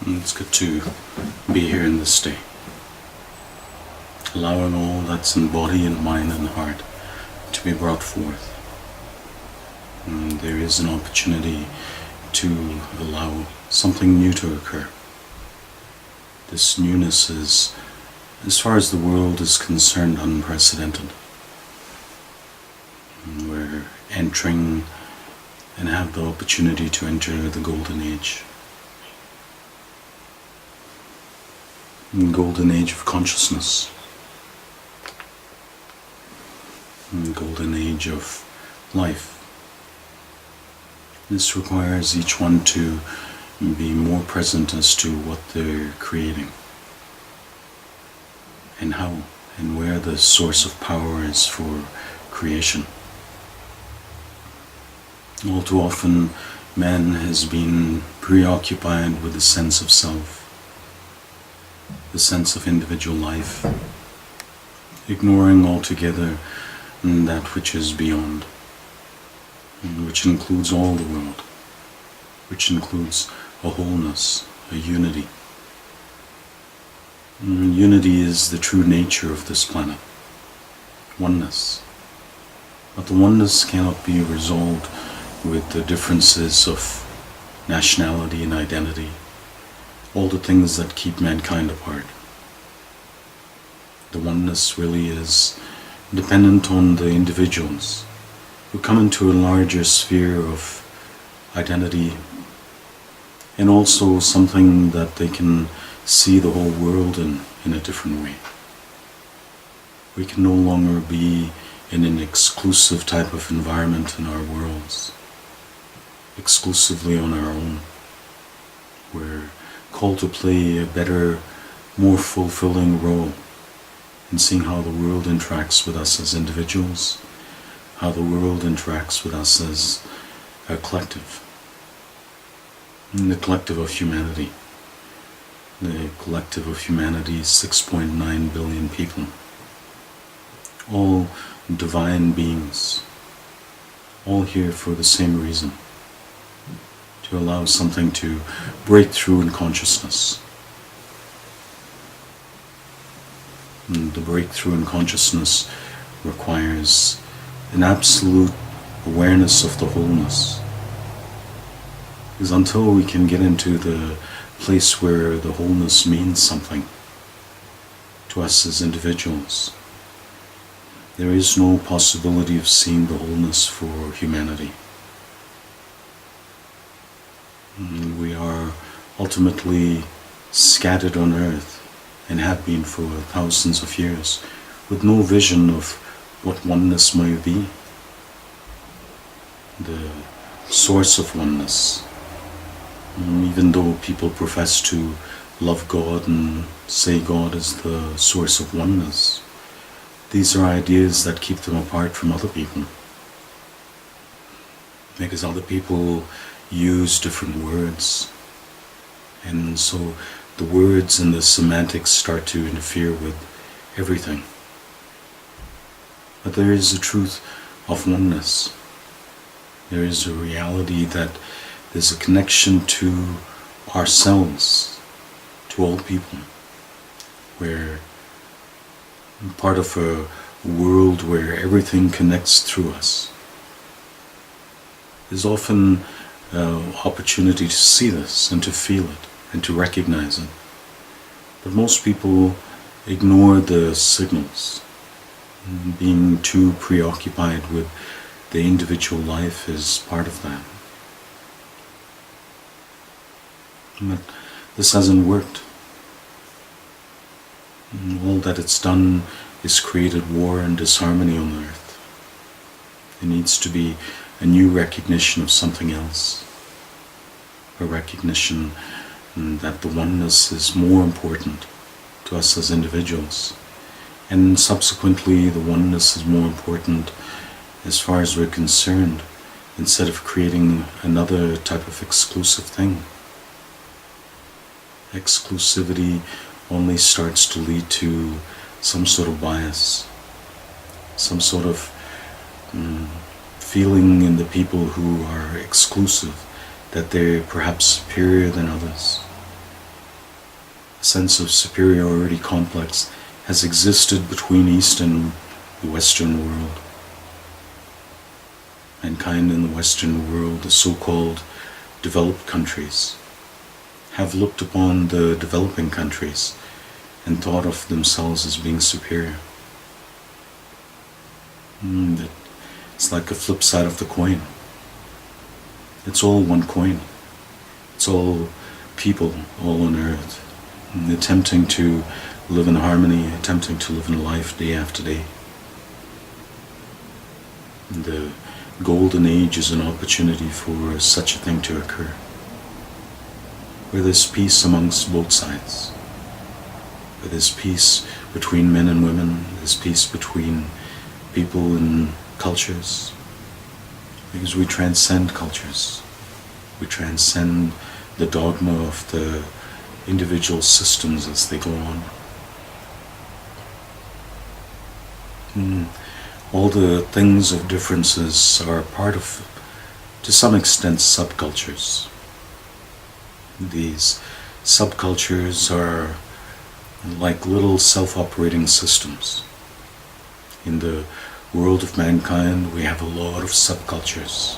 It's good to be here in this day, allowing all that's in body and mind and heart to be brought forth. And there is an opportunity to allow something new to occur. This newness is, as far as the world is concerned, unprecedented. And we're entering and have the opportunity to enter the golden age. Golden age of consciousness, golden age of life. This requires each one to be more present as to what they're creating and how and where the source of power is for creation. All too often, man has been preoccupied with the sense of self, the sense of individual life, ignoring altogether that which is beyond, which includes all the world, which includes a wholeness, a unity. Unity is the true nature of this planet, oneness. But the oneness cannot be resolved with the differences of nationality and identity, all the things that keep mankind apart. The oneness really is dependent on the individuals who come into a larger sphere of identity, and also something that they can see the whole world in a different way. We can no longer be in an exclusive type of environment in our worlds, exclusively on our own. We're called to play a better, more fulfilling role in seeing how the world interacts with us as individuals, how the world interacts with us as a collective, the collective of humanity. The collective of humanity is 6.9 billion people, all divine beings, all here for the same reason, to allow something to break through in consciousness. And the breakthrough in consciousness requires an absolute awareness of the wholeness. Because until we can get into the place where the wholeness means something to us as individuals, there is no possibility of seeing the wholeness for humanity. We are ultimately scattered on earth, and have been for thousands of years, with no vision of what oneness might be, the source of oneness. Even though people profess to love God and say God is the source of oneness, these are ideas that keep them apart from other people, because other people use different words, and so the words and the semantics start to interfere with everything. But there is a truth of oneness. There is a reality that there's a connection to ourselves, to all people. We're part of a world where everything connects through us. There's often an opportunity to see this and to feel it and to recognize it. But most people ignore the signals. Being too preoccupied with the individual life is part of that. But this hasn't worked. All that it's done is created war and disharmony on earth. There needs to be a new recognition of something else, a recognition that the oneness is more important to us as individuals, and subsequently the oneness is more important as far as we're concerned, instead of creating another type of exclusive thing. Exclusivity only starts to lead to some sort of bias, some sort of feeling in the people who are exclusive that they're perhaps superior than others. A sense of superiority complex has existed between East and the Western world. Mankind in the Western world, the so-called developed countries, have looked upon the developing countries and thought of themselves as being superior. It's like a flip side of the coin. It's all one coin. It's all people, all on earth, attempting to live in harmony, attempting to live in life day after day. The golden age is an opportunity for such a thing to occur, where there's peace amongst both sides, where there's peace between men and women, there's peace between people and cultures, because we transcend cultures. We transcend the dogma of the individual systems as they go on. All the things of differences are part of, to some extent, subcultures. These subcultures are like little self-operating systems. In the world of mankind, we have a lot of subcultures.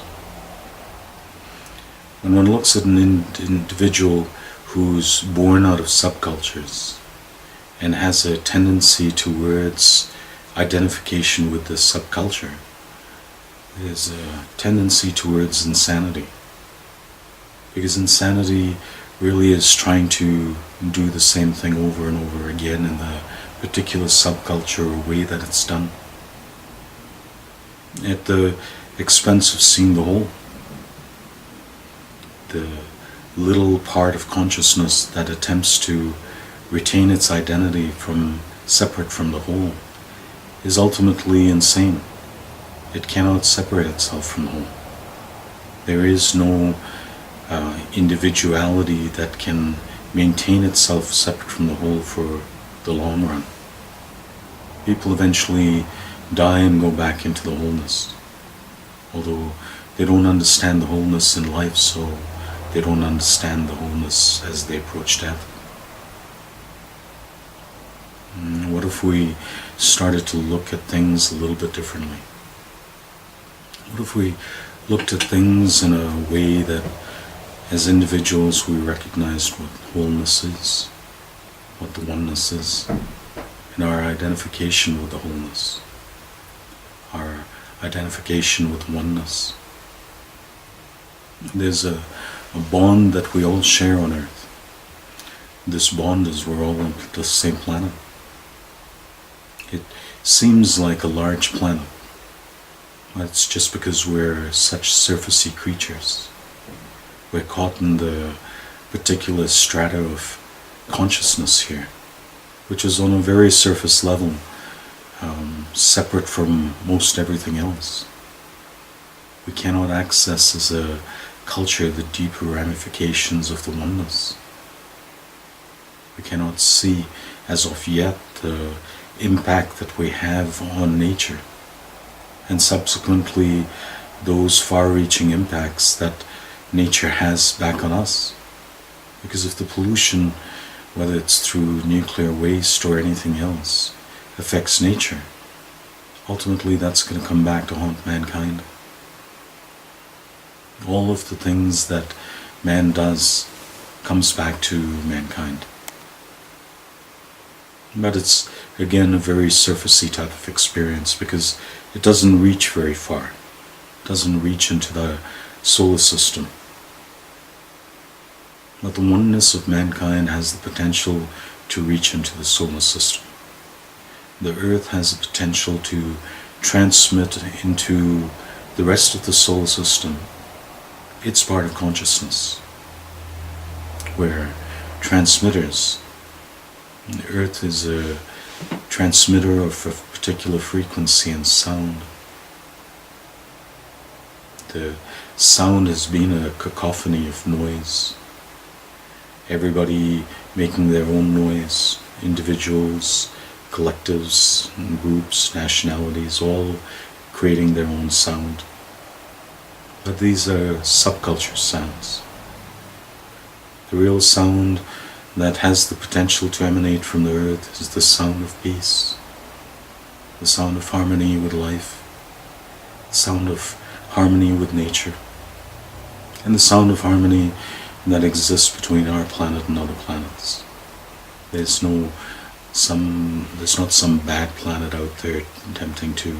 When one looks at an individual who's born out of subcultures and has a tendency towards identification with the subculture, there's a tendency towards insanity. Because insanity really is trying to do the same thing over and over again in the particular subculture or way that it's done, at the expense of seeing the whole. The little part of consciousness that attempts to retain its identity separate from the whole is ultimately insane. It cannot separate itself from the whole. There is no individuality that can maintain itself separate from the whole for the long run. People eventually die and go back into the wholeness, although they don't understand the wholeness in life, so they don't understand the wholeness as they approach death. What if we started to look at things a little bit differently? What if we looked at things in a way that, as individuals, we recognized what wholeness is, what the oneness is, and our identification with the wholeness, our identification with oneness. There's a bond that we all share on earth. This bond is we're all on the same planet. It seems like a large planet. That's just because we're such surfacey creatures. We're caught in the particular strata of consciousness here, which is on a very surface level, separate from most everything else. We cannot access as a culture the deeper ramifications of the oneness. We cannot see as of yet the impact that we have on nature, and subsequently those far-reaching impacts that nature has back on us. Because if the pollution, whether it's through nuclear waste or anything else, affects nature, ultimately that's going to come back to haunt mankind. All of the things that man does comes back to mankind. But it's, again, a very surfacey type of experience because it doesn't reach very far. It doesn't reach into the solar system. But the oneness of mankind has the potential to reach into the solar system. The earth has the potential to transmit into the rest of the solar system. It's part of consciousness. We're transmitters. The earth is a transmitter of a particular frequency and sound. The sound has been a cacophony of noise. Everybody making their own noise, individuals, collectives, groups, nationalities, all creating their own sound. But these are subculture sounds. The real sound that has the potential to emanate from the earth is the sound of peace, the sound of harmony with life, the sound of harmony with nature, and the sound of harmony that exists between our planet and other planets. There's not some bad planet out there attempting to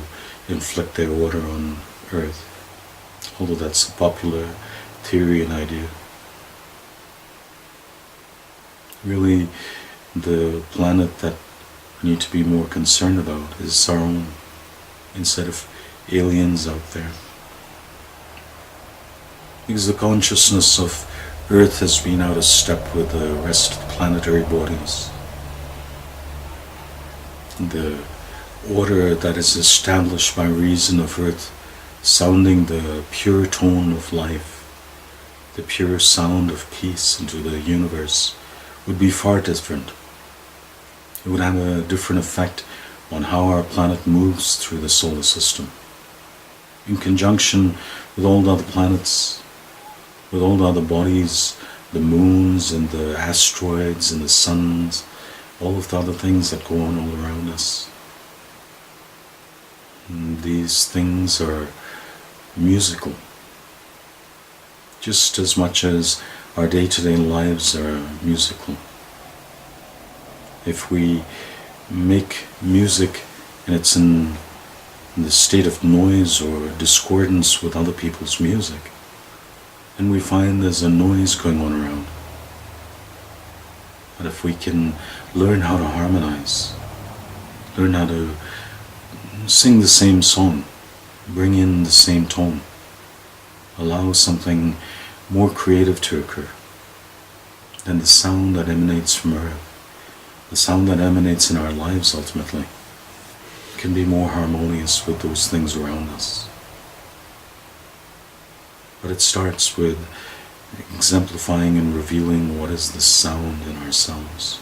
inflict their order on Earth, although that's a popular theory and idea. Really, the planet that we need to be more concerned about is our own, instead of aliens out there. Because the consciousness of Earth has been out of step with the rest of the planetary bodies. The order that is established by reason of Earth sounding the pure tone of life, the pure sound of peace into the universe, would be far different. It would have a different effect on how our planet moves through the solar system. In conjunction with all the other planets, with all the other bodies, the moons and the asteroids and the suns, all of the other things that go on all around us. And these things are musical, just as much as our day-to-day lives are musical. If we make music and it's in the state of noise or discordance with other people's music, and we find there's a noise going on around. But if we can learn how to harmonize, learn how to sing the same song, bring in the same tone, allow something more creative to occur, then the sound that emanates from Earth, the sound that emanates in our lives ultimately, can be more harmonious with those things around us. But it starts with exemplifying and revealing what is the sound in ourselves.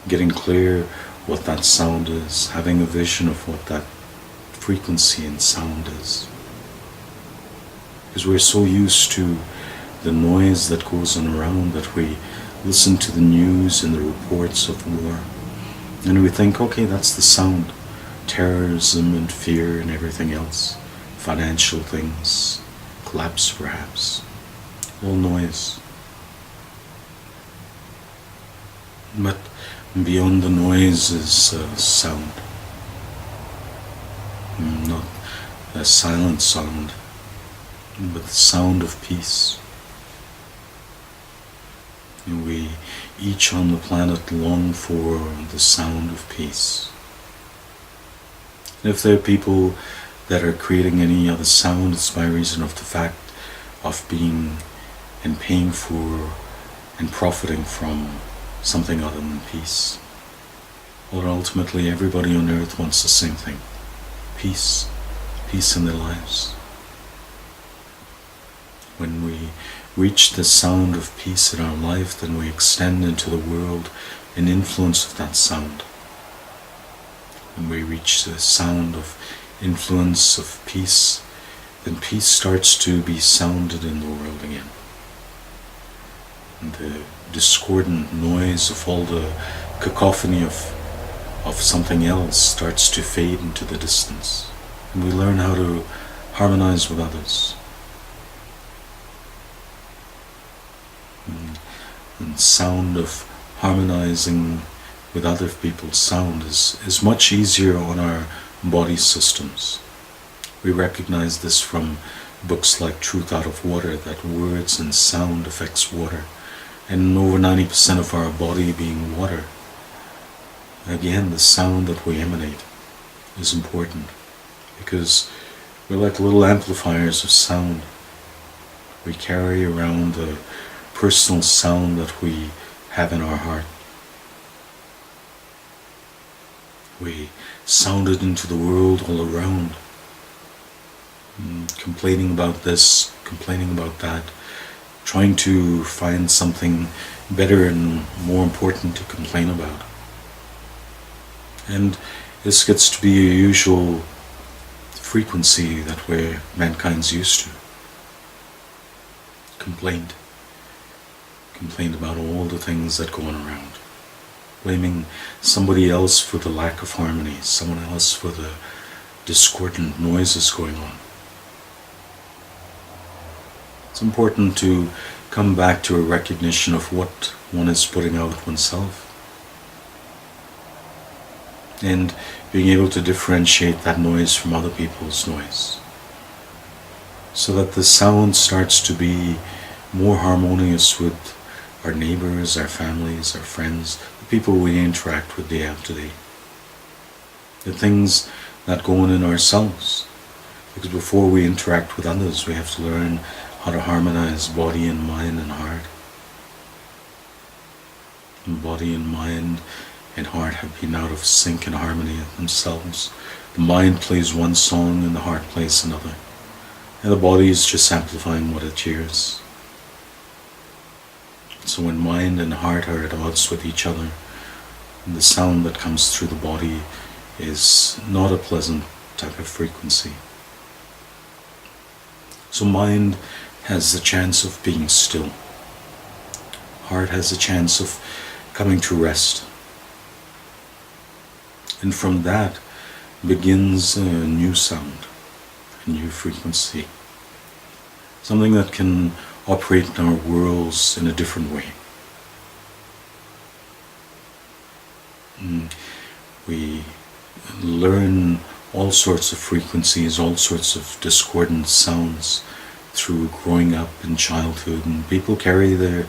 Getting clear what that sound is, having a vision of what that frequency and sound is. Because we're so used to the noise that goes on around that we listen to the news and the reports of war, and we think, okay, that's the sound. Terrorism and fear and everything else. Financial things, collapse perhaps, all noise. But beyond the noise is sound, not a silent sound, but the sound of peace. And we each on the planet long for the sound of peace. And if there are people that are creating any other sound, it's by reason of the fact of being and paying for and profiting from something other than peace. Or ultimately everybody on earth wants the same thing. Peace. Peace in their lives. When we reach the sound of peace in our life, then we extend into the world an influence of that sound. When we reach the sound of influence of peace, then peace starts to be sounded in the world again. And the discordant noise of all the cacophony of something else starts to fade into the distance. And we learn how to harmonize with others. And sound of harmonizing with other people's sound is much easier on our body systems. We recognize this from books like Truth Out of Water, that words and sound affects water, and over 90% of our body being water. Again, the sound that we emanate is important, because we're like little amplifiers of sound. We carry around the personal sound that we have in our heart. We sound it into the world all around, complaining about this, complaining about that, trying to find something better and more important to complain about. And this gets to be a usual frequency that mankind's used to. Complaint. complain about all the things that go on around, blaming somebody else for the lack of harmony, someone else for the discordant noises going on. It's important to come back to a recognition of what one is putting out oneself, and being able to differentiate that noise from other people's noise, so that the sound starts to be more harmonious with our neighbors, our families, our friends, the people we interact with day after day, the things that go on in ourselves. Because before we interact with others, we have to learn how to harmonize body and mind and heart. And body and mind and heart have been out of sync and harmony themselves. The mind plays one song and the heart plays another. And the body is just amplifying what it hears. So when mind and heart are at odds with each other, the sound that comes through the body is not a pleasant type of frequency. So mind has the chance of being still. Heart has the chance of coming to rest. And from that begins a new sound, a new frequency. Something that can operate in our worlds in a different way. We learn all sorts of frequencies, all sorts of discordant sounds through growing up in childhood, and people carry their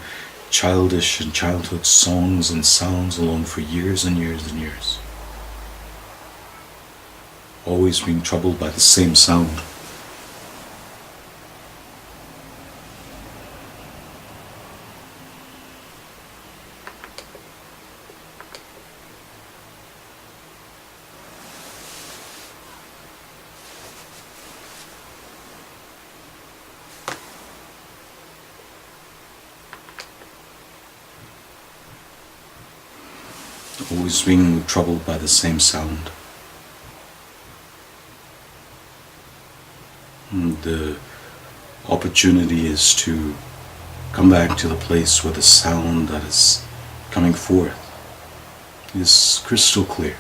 childish and childhood songs and sounds along for years and years and years, always being troubled by the same sound. Always being troubled by the same sound. And the opportunity is to come back to the place where the sound that is coming forth is crystal clear.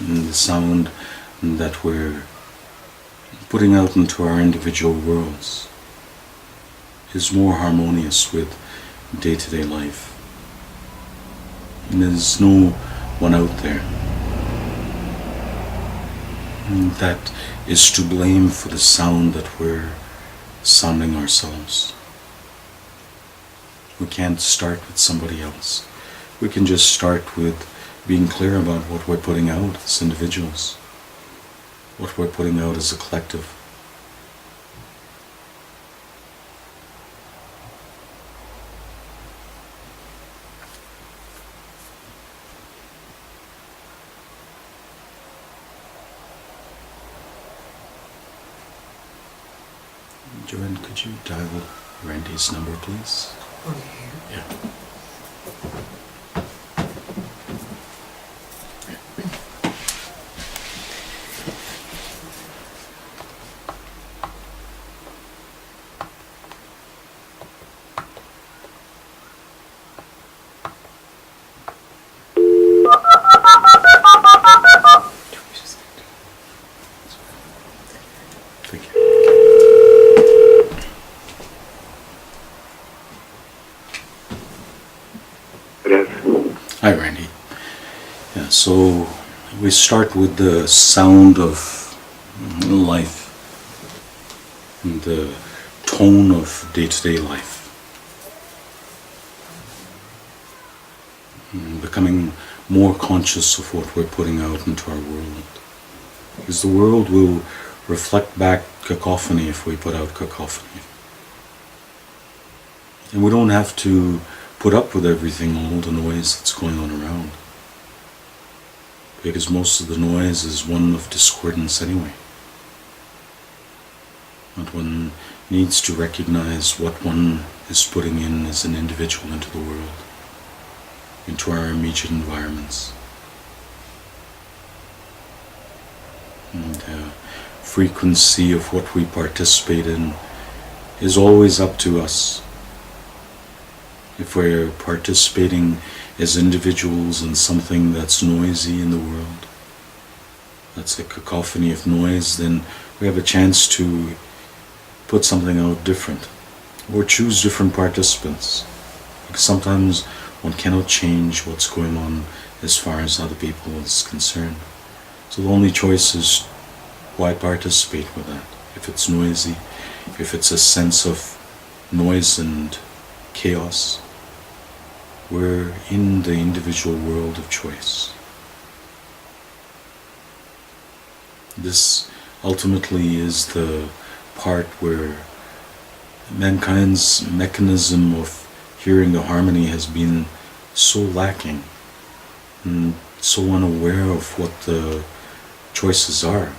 And the sound that we're putting out into our individual worlds is more harmonious with day-to-day life. And there's no one out there that is to blame for the sound that we're sounding ourselves. We can't start with somebody else. We can just start with being clear about what we're putting out as individuals, what we're putting out as a collective. Joanne, could you dial Randy's number, please? On here? Yeah. Thank you. Hi, Randy. Yeah, so we start with the sound of life, and the tone of day-to-day life. And becoming more conscious of what we're putting out into our world. Because the world will reflect back cacophony if we put out cacophony. And we don't have to put up with everything, all the noise that's going on around, because most of the noise is one of discordance anyway. But one needs to recognize what one is putting in as an individual into the world, into our immediate environments. And frequency of what we participate in is always up to us. If we're participating as individuals in something that's noisy in the world, that's a cacophony of noise, then we have a chance to put something out different, or choose different participants. Because sometimes one cannot change what's going on as far as other people is concerned. So the only choice is why participate with that. If it's noisy, if it's a sense of noise and chaos, we're in the individual world of choice. This ultimately is the part where mankind's mechanism of hearing the harmony has been so lacking and so unaware of what the choices are,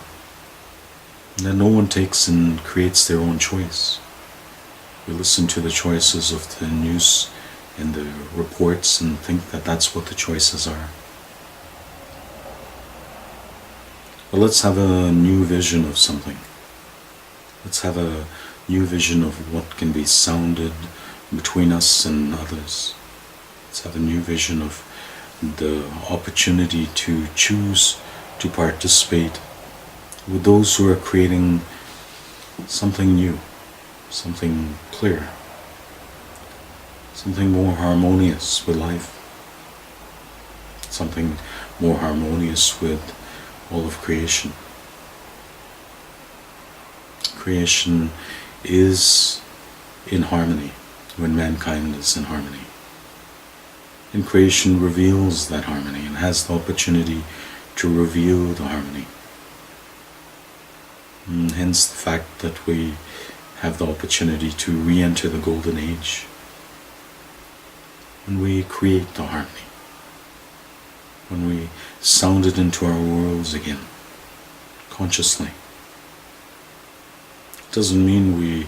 that no one takes and creates their own choice. We listen to the choices of the news and the reports and think that that's what the choices are. But let's have a new vision of something. Let's have a new vision of what can be sounded between us and others. Let's have a new vision of the opportunity to choose to participate with those who are creating something new, something clear, something more harmonious with life, something more harmonious with all of creation. Creation is in harmony when mankind is in harmony. And creation reveals that harmony and has the opportunity to reveal the harmony. And hence the fact that we have the opportunity to re-enter the golden age when we create the harmony, when we sound it into our worlds again, consciously. It doesn't mean we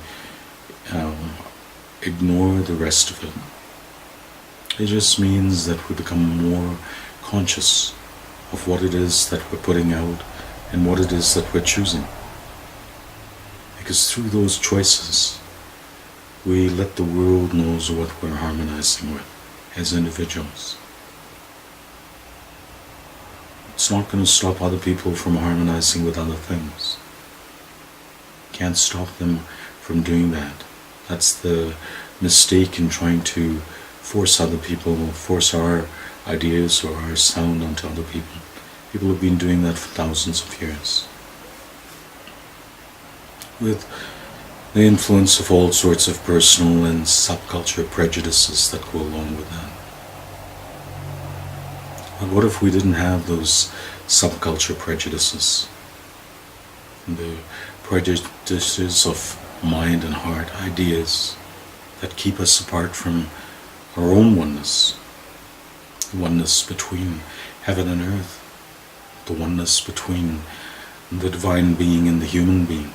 ignore the rest of it. It just means that we become more conscious of what it is that we're putting out and what it is that we're choosing. Because through those choices, we let the world know what we're harmonizing with as individuals. It's not going to stop other people from harmonizing with other things. Can't stop them from doing that. That's the mistake in trying to force other people, force our ideas or our sound onto other people. People have been doing that for thousands of years, with the influence of all sorts of personal and subculture prejudices that go along with that. But what if we didn't have those subculture prejudices? The prejudices of mind and heart, ideas that keep us apart from our own oneness. The oneness between heaven and earth. The oneness between the divine being and the human being.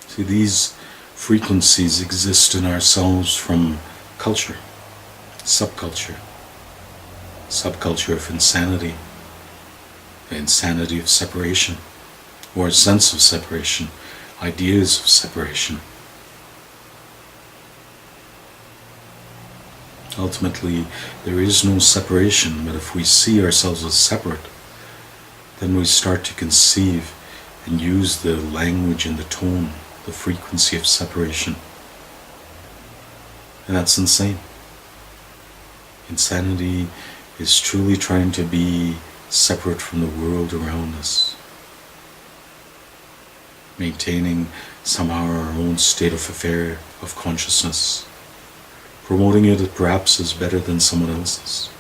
See, these frequencies exist in ourselves from culture, subculture. Subculture of insanity, the insanity of separation, or a sense of separation, ideas of separation. Ultimately, there is no separation, but if we see ourselves as separate, then we start to conceive and use the language and the tone, the frequency of separation. And that's insane. Insanity is truly trying to be separate from the world around us, maintaining somehow our own state of affair of consciousness, promoting it perhaps as better than someone else's.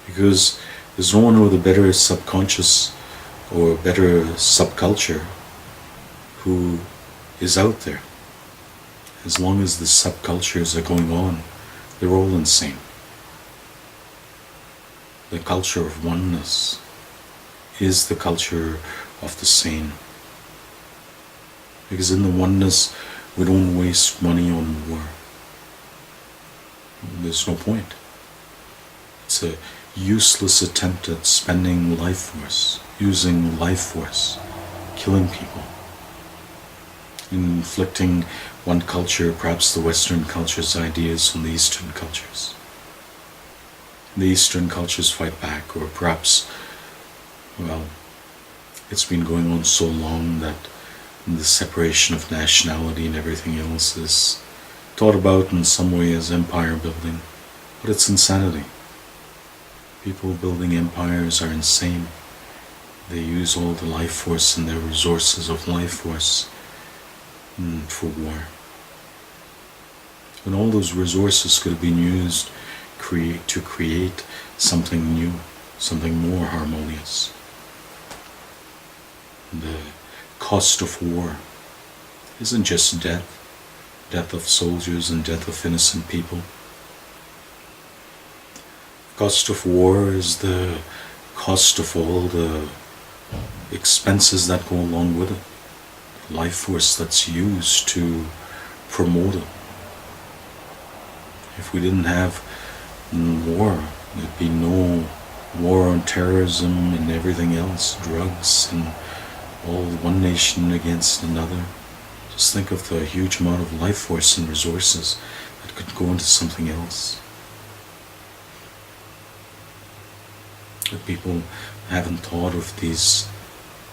Because there's no one with a better subconscious or a better subculture who is out there. As long as the subcultures are going on, they're all insane. The culture of oneness is the culture of the sane. Because in the oneness, we don't waste money on war. There's no point. It's a useless attempt at spending life force using life force, killing people, inflicting one culture, perhaps the Western culture's ideas on the Eastern cultures. The Eastern cultures fight back, or perhaps, well, it's been going on so long that the separation of nationality and everything else is thought about in some way as empire building, but it's insanity. People building empires are insane. They use all the life force and their resources of life force for war. When all those resources could have been used to create something new, something more harmonious. The cost of war isn't just death of soldiers and death of innocent people. The cost of war is the cost of all the expenses that go along with it, the life force that's used to promote it. If we didn't have war, there'd be no war on terrorism and everything else, drugs and all one nation against another. Just think of the huge amount of life force and resources that could go into something else. But people haven't thought of these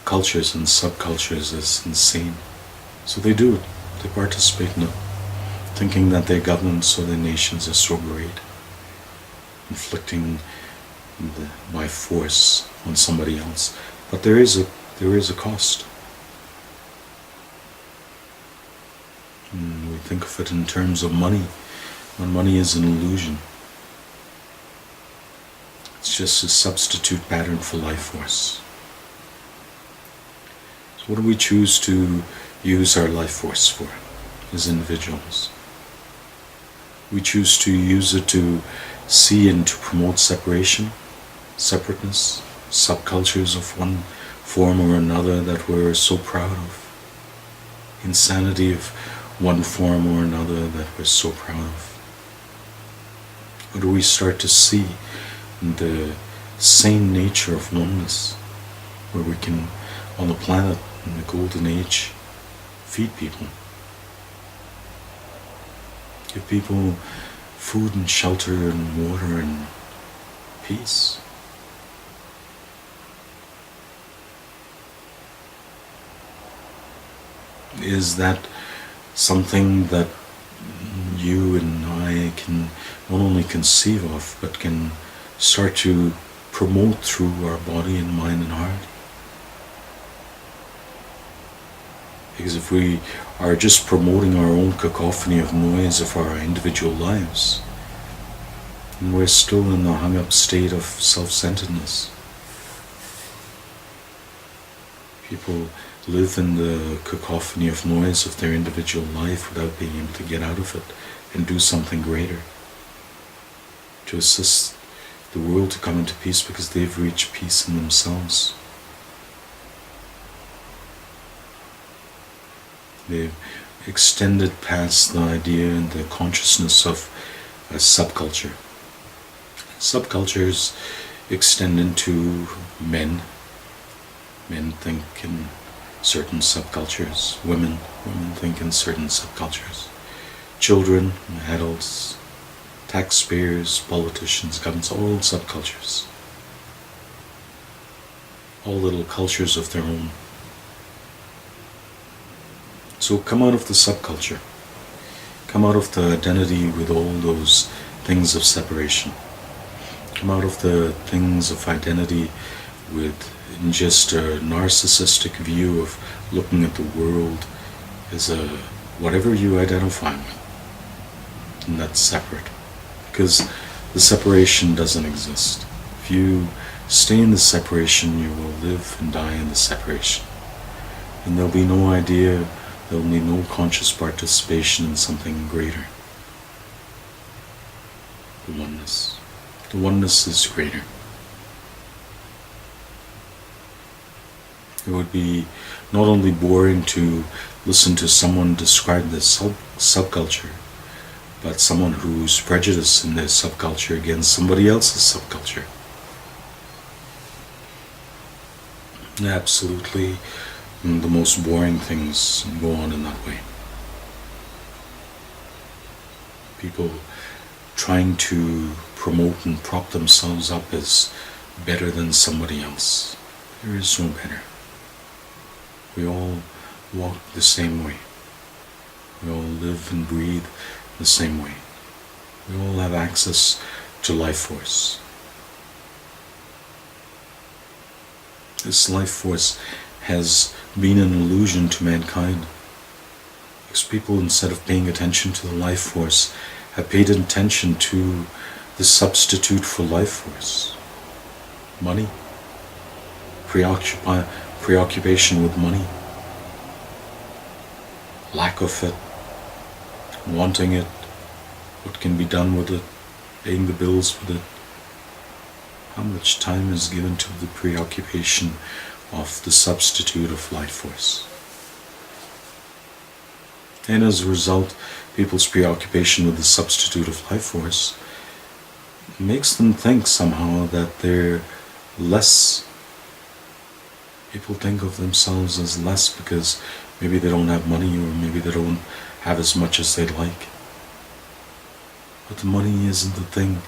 cultures and subcultures as insane. So they do it. They participate in it, thinking that their governments or their nations are so great, inflicting by force on somebody else. But there is a cost. And we think of it in terms of money, when money is an illusion. It's just a substitute pattern for life force. So what do we choose to use our life force for as individuals? We choose to use it to see and to promote separation, separateness, subcultures of one form or another that we're so proud of, insanity of one form or another that we're so proud of? Or do we start to see the same nature of oneness, where we can, on the planet, in the golden age, feed people, give people food and shelter and water and peace? Is that something that you and I can not only conceive of, but can start to promote through our body and mind and heart? Because if we are just promoting our own cacophony of noise of our individual lives, then we're still in the hung-up state of self-centeredness. People live in the cacophony of noise of their individual life without being able to get out of it and do something greater, to assist the world to come into peace, because they've reached peace in themselves. They've extended past the idea and the consciousness of a subculture. Subcultures extend into men. Men think in certain subcultures. Women think in certain subcultures. Children, adults, taxpayers, politicians, governments, all subcultures. All little cultures of their own. So come out of the subculture. Come out of the identity with all those things of separation. Come out of the things of identity with just a narcissistic view of looking at the world as a whatever you identify with, and that's separate, because the separation doesn't exist. If you stay in the separation, you will live and die in the separation, and there'll be no idea, there'll be no conscious participation in something greater. The oneness is greater. It would be not only boring to listen to someone describe the subculture, but someone who's prejudiced in their subculture against somebody else's subculture. Absolutely, the most boring things go on in that way. People trying to promote and prop themselves up as better than somebody else. There is no better. We all walk the same way. We all live and breathe the same way. We all have access to life force. This life force has been an illusion to mankind, because people, instead of paying attention to the life force, have paid attention to the substitute for life force. Money. Preoccupation with money. Lack of it. Wanting it. What can be done with it. Paying the bills with it. How much time is given to the preoccupation of the substitute of life force? And as a result, people's preoccupation with the substitute of life force makes them think somehow that they're less. People think of themselves as less because maybe they don't have money, or maybe they don't have as much as they'd like. But the money isn't the thing.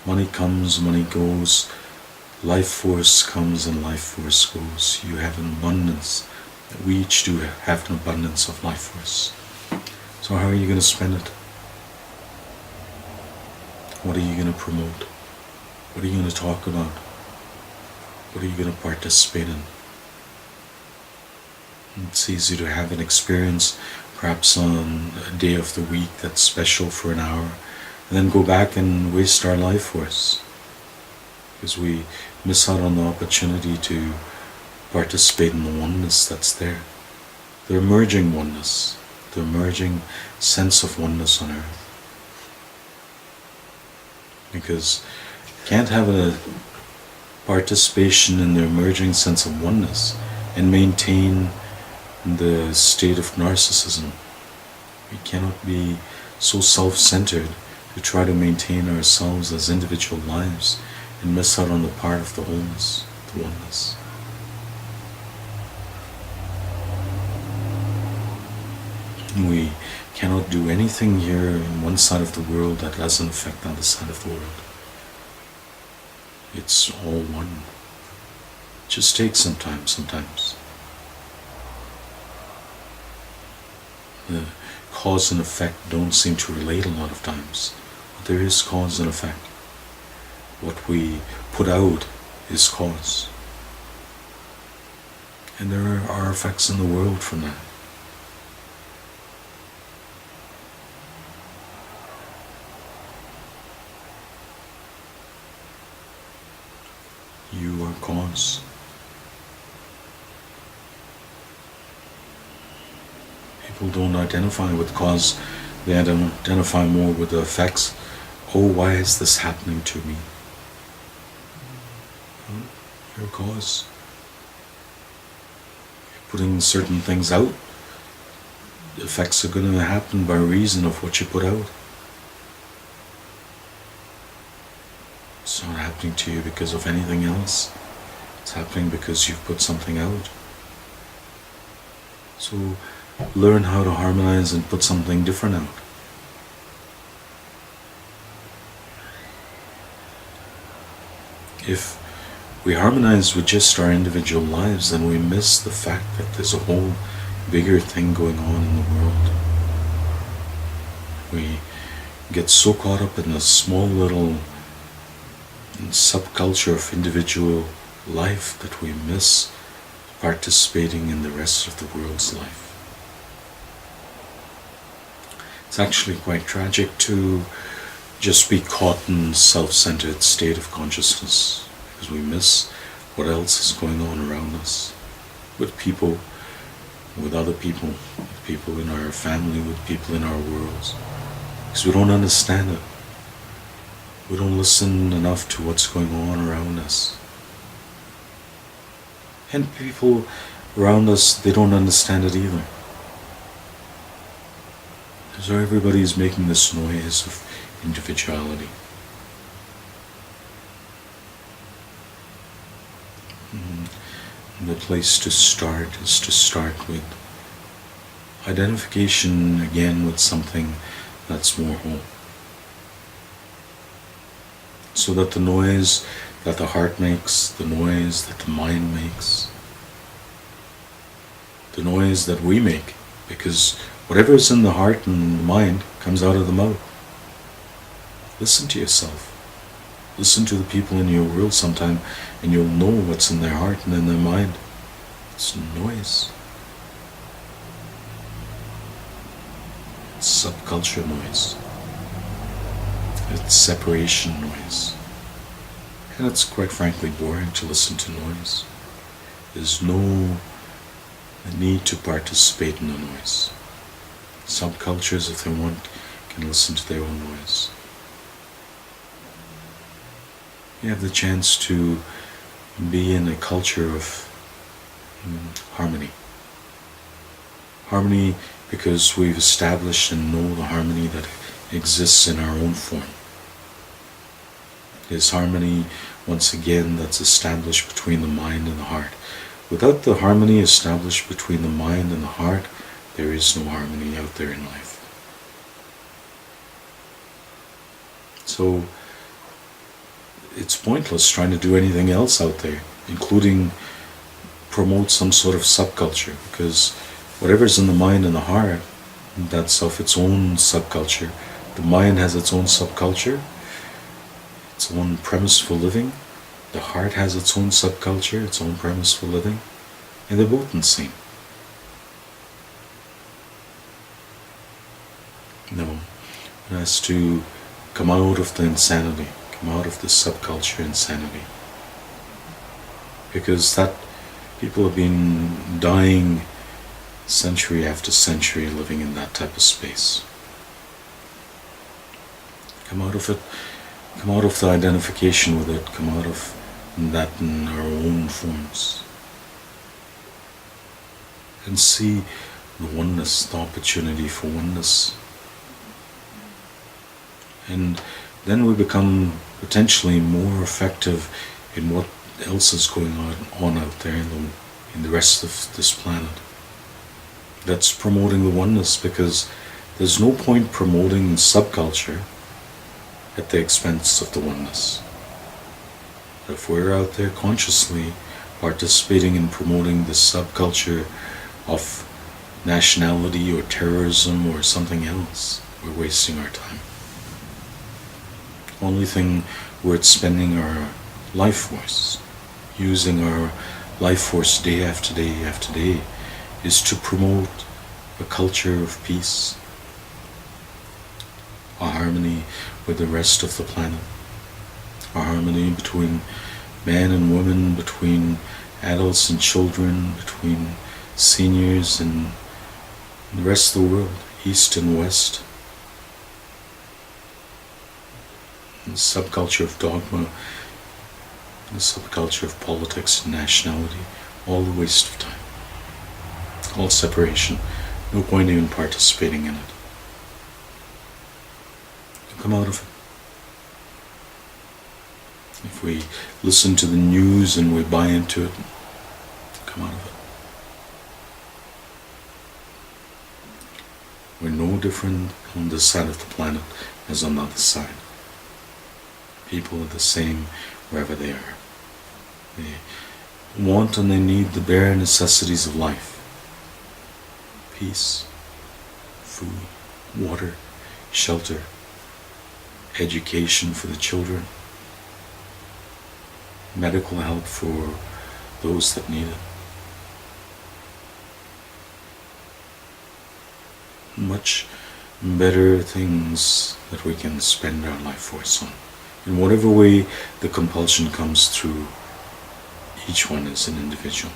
Money comes, money goes. Life force comes and life force goes. You have an abundance. We each do have an abundance of life force. So how are you going to spend it? What are you going to promote? What are you going to talk about? What are you going to participate in? It's easy to have an experience, perhaps on a day of the week that's special for an hour, and then go back and waste our life force, because we miss out on the opportunity to participate in the oneness that's there. The emerging oneness, the emerging sense of oneness on earth. Because you can't have a participation in the emerging sense of oneness and maintain the state of narcissism. We cannot be so self-centered to try to maintain ourselves as individual lives and miss out on the part of the wholeness, the oneness. We cannot do anything here in one side of the world that doesn't affect the other side of the world. It's all one. It just takes some time sometimes. The cause and effect don't seem to relate a lot of times, but there is cause and effect. What we put out is cause. And there are effects in the world from that. You are cause. People don't identify with cause, they identify more with the effects. Oh, why is this happening to me? Well, your cause. You're putting certain things out. The effects are going to happen by reason of what you put out. It's not happening to you because of anything else. It's happening because you've put something out. So learn how to harmonize and put something different out. If we harmonize with just our individual lives, then we miss the fact that there's a whole bigger thing going on in the world. We get so caught up in a small little subculture of individual life that we miss participating in the rest of the world's life. It's actually quite tragic to just be caught in a self-centered state of consciousness, because we miss what else is going on around us, with people, with other people, with people in our family, with people in our worlds, because we don't understand it. We don't listen enough to what's going on around us. And people around us, they don't understand it either. So everybody's making this noise of individuality. the place to start is to start with identification again with something that's more whole. So that the noise that the heart makes, the noise that the mind makes, the noise that we make, because whatever is in the heart and the mind comes out of the mouth. Listen to yourself. Listen to the people in your world sometime, and you'll know what's in their heart and in their mind. It's noise. It's subculture noise. It's separation noise. And it's quite frankly boring to listen to noise. There's no need to participate in the noise. Subcultures, if they want, can listen to their own noise. You have the chance to be in a culture of harmony. Harmony because we've established and know the harmony that exists in our own form. There's harmony, once again, that's established between the mind and the heart. Without the harmony established between the mind and the heart, there is no harmony out there in life. So it's pointless trying to do anything else out there, including promote some sort of subculture, because whatever's in the mind and the heart, that's of its own subculture. The mind has its own subculture, its own premise for living. The heart has its own subculture, its own premise for living, and they're both insane. No, it has to come out of the insanity, come out of the subculture insanity, because that people have been dying century after century living in that type of space. Come out of it, come out of the identification with it, come out of that in our own forms, and see the oneness, the opportunity for oneness. And then we become potentially more effective in what else is going on out there in the rest of this planet. That's promoting the oneness, because there's no point promoting subculture at the expense of the oneness. If we're out there consciously participating in promoting the subculture of nationality or terrorism or something else, we're wasting our time. Only thing worth spending our life force, using our life force day after day after day, is to promote a culture of peace, a harmony with the rest of the planet, a harmony between man and woman, between adults and children, between seniors and the rest of the world, east and west. The subculture of dogma, the subculture of politics and nationality, all a waste of time, all separation, no point even participating in it. Come out of it. If we listen to the news and we buy into it, come out of it. We're no different on this side of the planet as on the other side. People are the same wherever they are. They want and they need the bare necessities of life. Peace, food, water, shelter, education for the children, medical help for those that need it. Much better things that we can spend our life force on. In whatever way the compulsion comes through each one as an individual.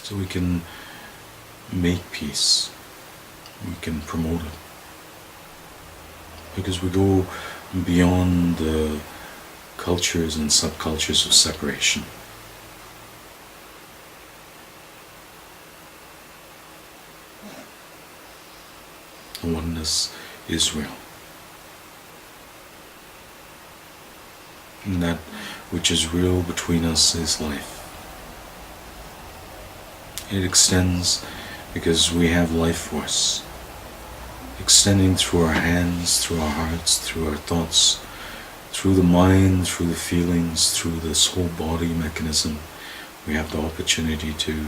So we can make peace, we can promote it. Because we go beyond the cultures and subcultures of separation. The oneness is real. And that which is real between us is life. It extends because we have life force, extending through our hands, through our hearts, through our thoughts, through the mind, through the feelings, through this whole body mechanism. We have the opportunity to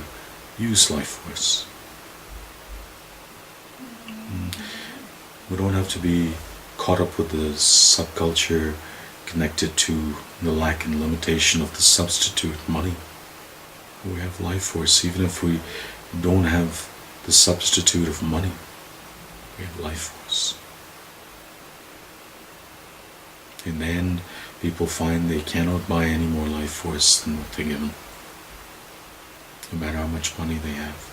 use life force. We don't have to be caught up with the subculture connected to the lack and limitation of the substitute money. We have life force. Even if we don't have the substitute of money, we have life force. In the end, people find they cannot buy any more life force than what they're given, no matter how much money they have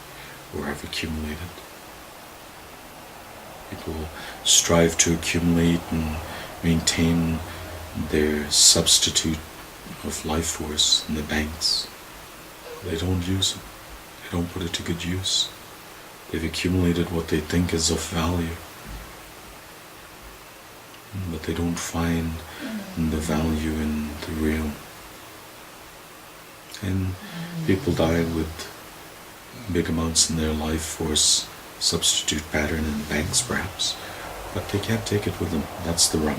or have accumulated. People strive to accumulate and maintain their substitute of life force in the banks. They don't use it. They don't put it to good use. They've accumulated what they think is of value, but they don't find the value in the real. And people die with big amounts in their life force substitute pattern in banks perhaps, but they can't take it with them. That's the rub.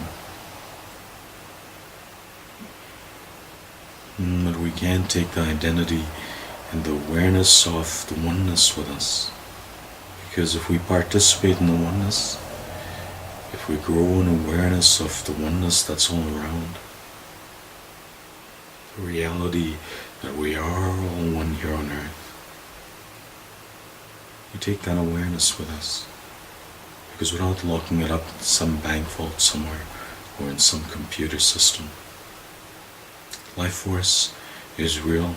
But we can take the identity and the awareness of the oneness with us, because if we participate in the oneness, if we grow in awareness of the oneness that's all around, the reality that we are all one here on earth, we take that awareness with us, because we're not locking it up in some bank vault somewhere or in some computer system. Life force is real.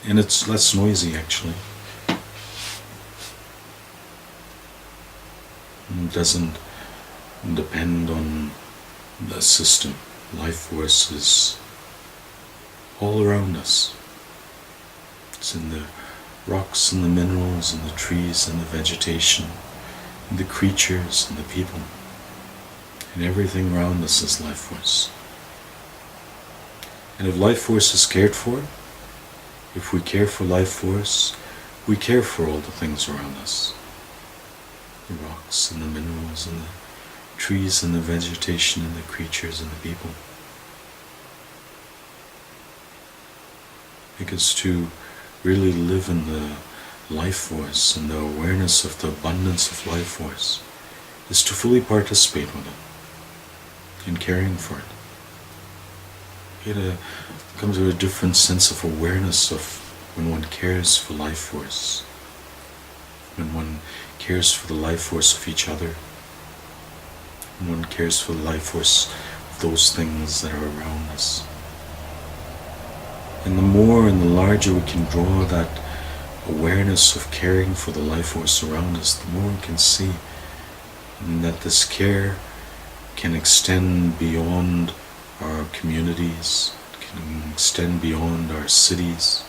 And it's less noisy actually. It doesn't depend on the system. Life force is all around us. It's in the rocks and the minerals and the trees and the vegetation and the creatures and the people. And everything around us is life force. And if life force is cared for, if we care for life force, we care for all the things around us. The rocks and the minerals and the trees and the vegetation and the creatures and the people. Because to really live in the life force and the awareness of the abundance of life force is to fully participate with it, in caring for it. It comes with a different sense of awareness of when one cares for life force, when one cares for the life force of each other, when one cares for the life force of those things that are around us. And the more and the larger we can draw that awareness of caring for the life force around us, the more we can see that this care can extend beyond our communities, can extend beyond our cities,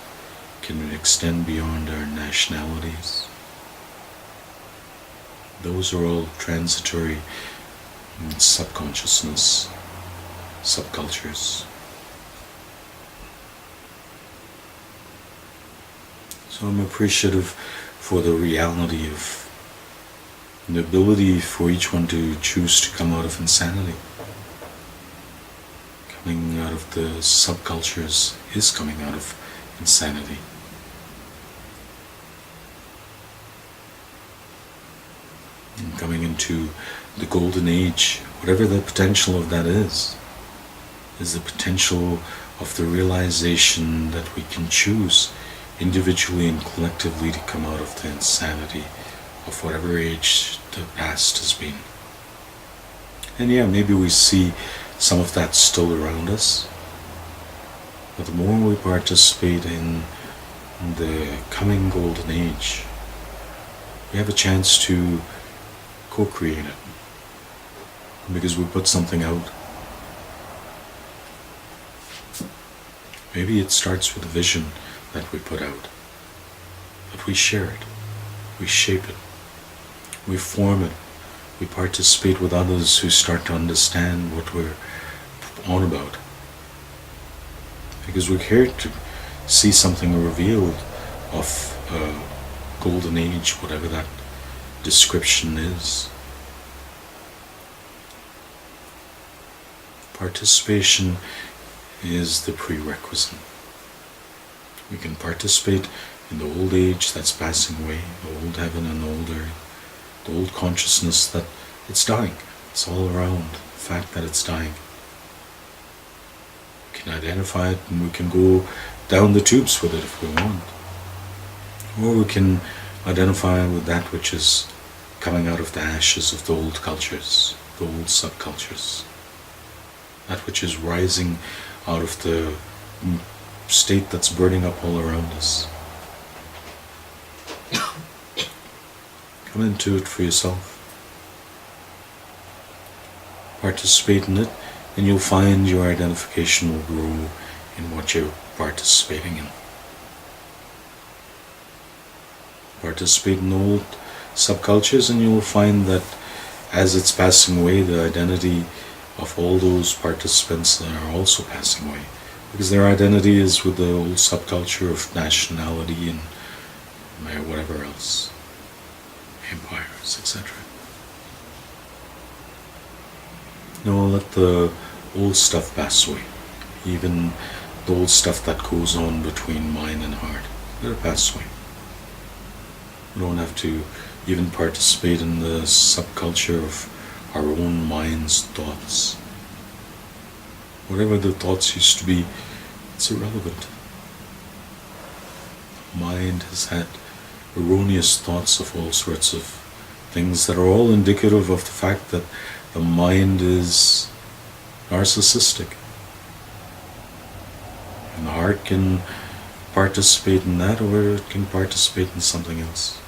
can extend beyond our nationalities. Those are all transitory subconsciousness, subcultures. So I'm appreciative for the reality of the ability for each one to choose to come out of insanity. Coming out of the subcultures is coming out of insanity. And coming into the golden age, whatever the potential of that is the potential of the realization that we can choose individually and collectively to come out of the insanity of whatever age the past has been. And yeah, maybe we see some of that still around us, but the more we participate in the coming golden age, we have a chance to co-create it, because we put something out. Maybe it starts with a vision that we put out, but we share it, we shape it, we form it We participate with others who start to understand what we're on about. Because we're here to see something revealed of a golden age, whatever that description is. Participation is the prerequisite. We can participate in the old age that's passing away, the old heaven and the old earth, the old consciousness that it's dying. It's all around, the fact that it's dying. We can identify it and we can go down the tubes with it if we want. Or we can identify with that which is coming out of the ashes of the old cultures, the old subcultures. That which is rising out of the state that's burning up all around us. Come into it for yourself. Participate in it, and you'll find your identification will grow in what you're participating in. Participate in old subcultures, and you'll find that as it's passing away, the identity of all those participants are also passing away, because their identity is with the old subculture of nationality and whatever else, empires, etc. No, let the old stuff pass away, even the old stuff that goes on between mind and heart. Let it pass away. We don't have to even participate in the subculture of our own mind's thoughts. Whatever the thoughts used to be, it's irrelevant. Mind has had erroneous thoughts of all sorts of things that are all indicative of the fact that the mind is narcissistic. And the heart can participate in that, or it can participate in something else.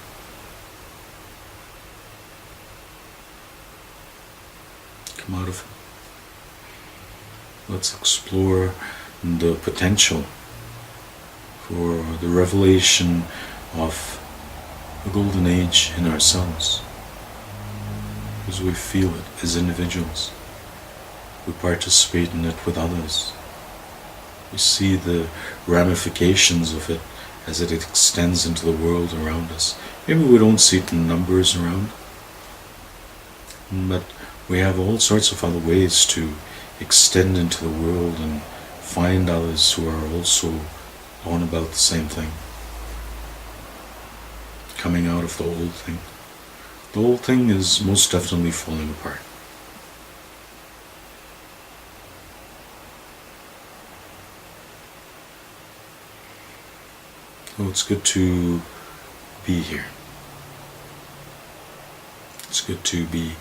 Come out of it. Let's explore the potential for the revelation of the golden age in ourselves. Because we feel it as individuals. We participate in it with others. We see the ramifications of it as it extends into the world around us. Maybe we don't see it in numbers around, but we have all sorts of other ways to extend into the world and find others who are also on about the same thing. Coming out of the old thing. The old thing is most definitely falling apart. So it's good to be here. It's good to be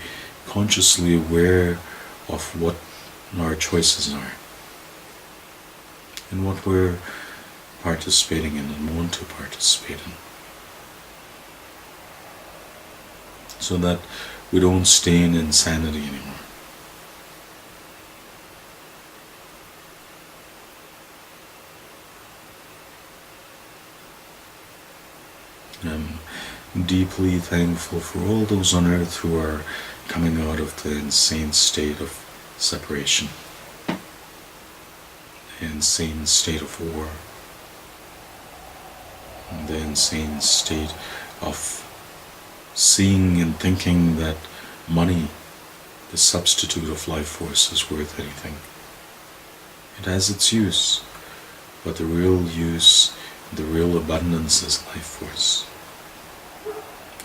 consciously aware of what our choices are and what we're participating in and want to participate in, so that we don't stay in insanity anymore. I'm deeply thankful for all those on earth who are coming out of the insane state of separation, the insane state of war, and the insane state of seeing and thinking that money, the substitute of life force, is worth anything. It has its use, but the real use, the real abundance is life force.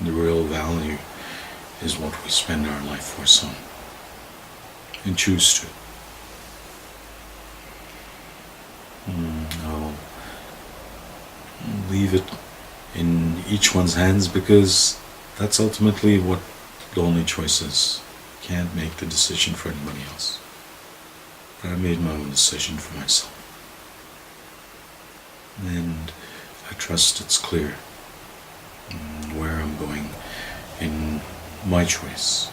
The real value is what we spend our life force on and choose to. I'll leave it in each one's hands, because that's ultimately what the only choice is. Can't make the decision for anybody else. But I made my own decision for myself. And I trust it's clear where I'm going in my choice.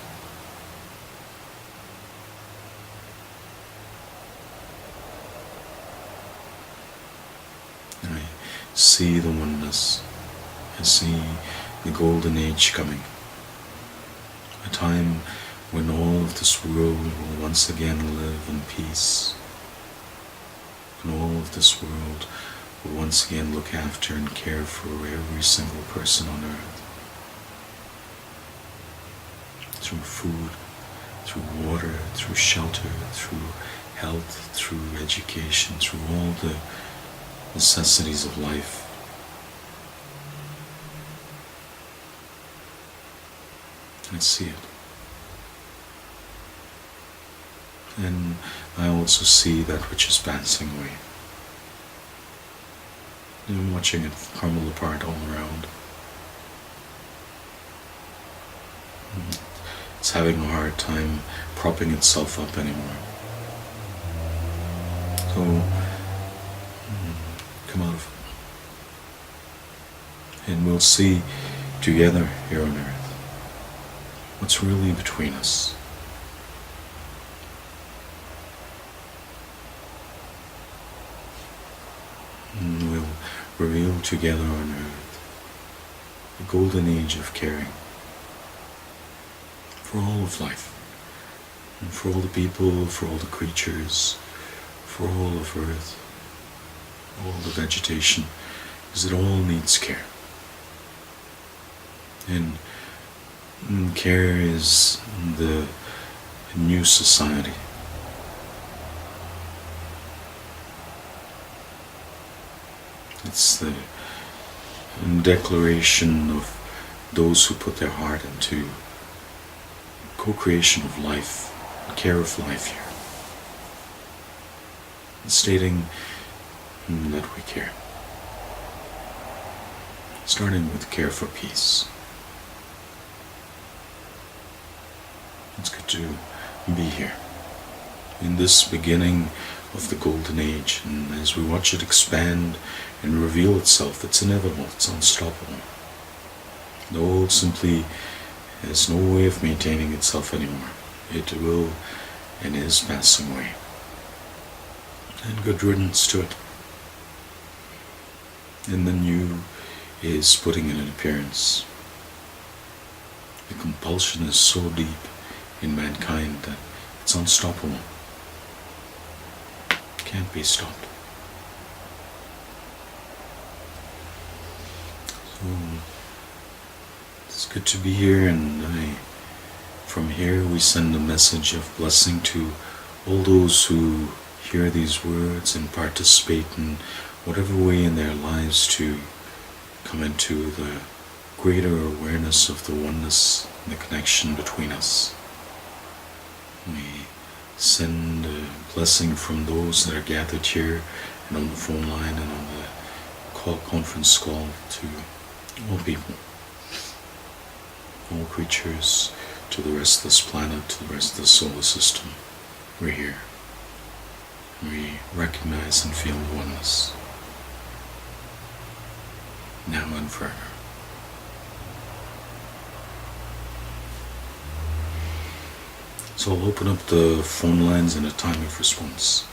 I see the oneness. I see the golden age coming. A time when all of this world will once again live in peace. And all of this world will once again look after and care for every single person on earth. Through food, through water, through shelter, through health, through education, through all the necessities of life. I see it. And I also see that which is passing away. I'm watching it crumble apart all around. It's having a hard time propping itself up anymore. So, come out of it. And we'll see together here on earth what's really between us. And we'll reveal together on earth the golden age of caring for all of life, and for all the people, for all the creatures, for all of earth, all the vegetation, because it all needs care. And care is the new society. It's the declaration of those who put their heart into co-creation of life, care of life here. And stating that we care. Starting with care for peace. It's good to be here in this beginning of the golden age, and as we watch it expand and reveal itself, it's inevitable, it's unstoppable. The old simply has no way of maintaining itself anymore. It will and is passing away. And good riddance to it. And the new is putting in an appearance. The compulsion is so deep in mankind that it's unstoppable. Can't be stopped. So it's good to be here, and from here we send a message of blessing to all those who hear these words and participate in whatever way in their lives to come into the greater awareness of the oneness and the connection between us. We send a blessing from those that are gathered here and on the phone line and on the conference call to all people, all creatures, to the rest of this planet, to the rest of the solar system. We're here. We recognize and feel the oneness, now and forever. So I'll open up the phone lines in a time of response.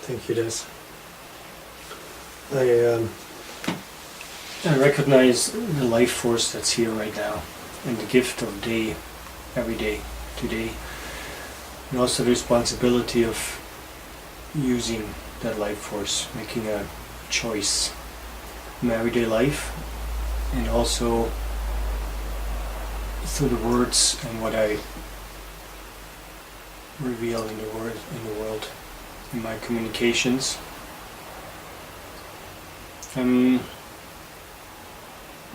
Thank you, Des. I recognize the life force that's here right now, and the gift of day, every day, today, and also the responsibility of using that life force, making a choice in my everyday life, and also through the words and what I reveal in the world, in my communications.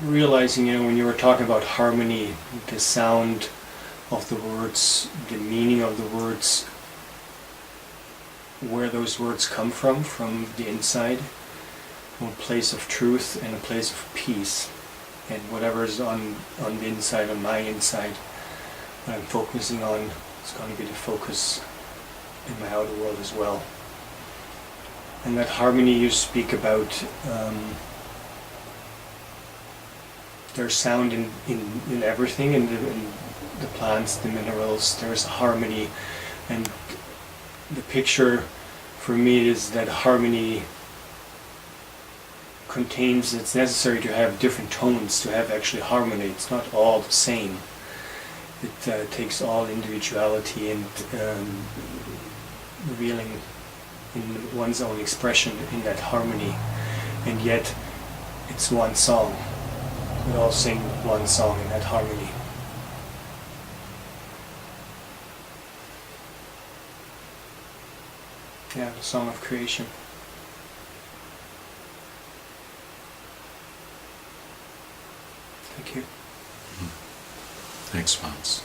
realizing, when you were talking about harmony, the sound of the words, the meaning of the words, where those words come from the inside, from a place of truth and a place of peace. And whatever's on the inside, on my inside, what I'm focusing on, is going to be the focus in my outer world as well. And that harmony you speak about, there's sound in everything, in the plants, the minerals, there's harmony. And the picture for me is that harmony contains, it's necessary to have different tones to have actually harmony. It's not all the same. It takes all individuality and revealing in one's own expression in that harmony. And yet it's one song. We all sing one song in that harmony. Yeah, the song of creation. Thank you. Thanks, Vance.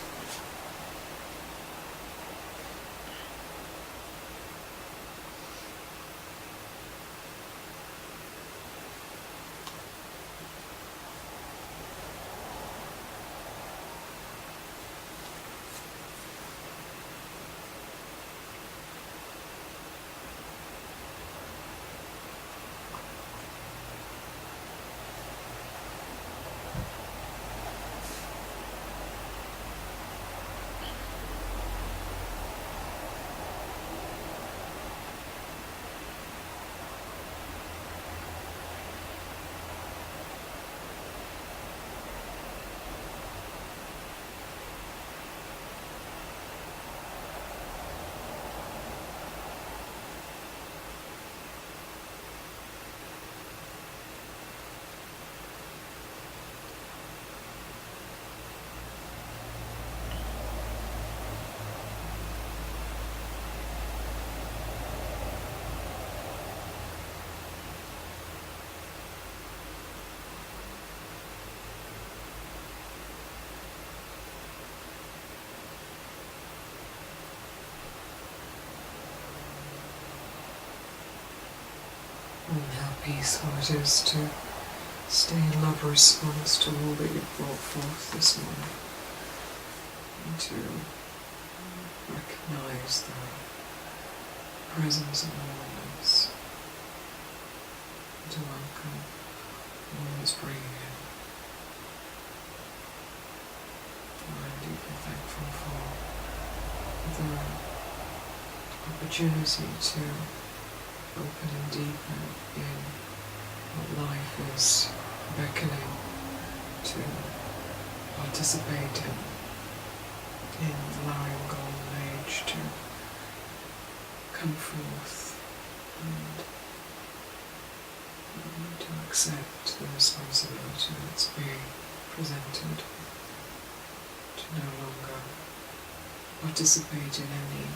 And how peaceful it is to stay in love response to all that you've brought forth this morning, and to recognize the presence of awareness, and to welcome all that's bringing in. I'm deeply thankful for the opportunity to open and deepen in what life is beckoning to participate in allowing golden age to come forth and to accept the responsibility that's being presented, to no longer participate in any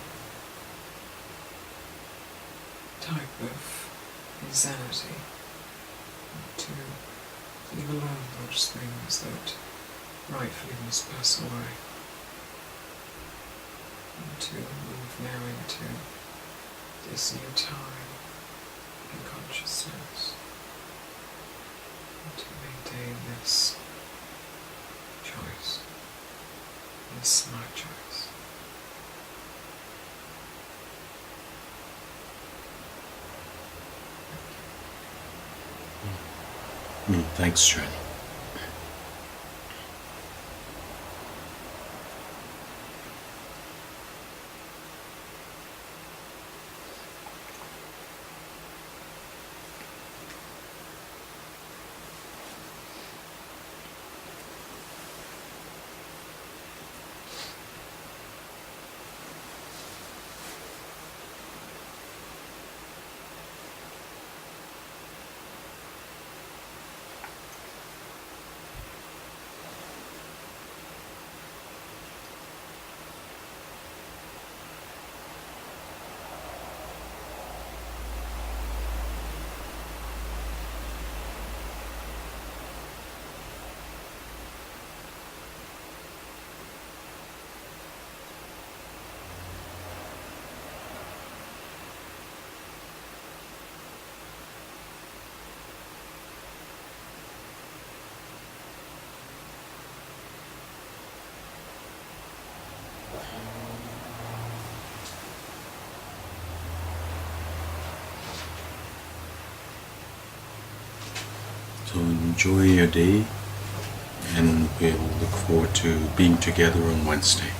type of insanity, to leave alone those things that rightfully must pass away, and to move now into this new time in consciousness, and to maintain this choice, this smart choice. Thanks, Charlie. So enjoy your day, and we'll look forward to being together on Wednesday.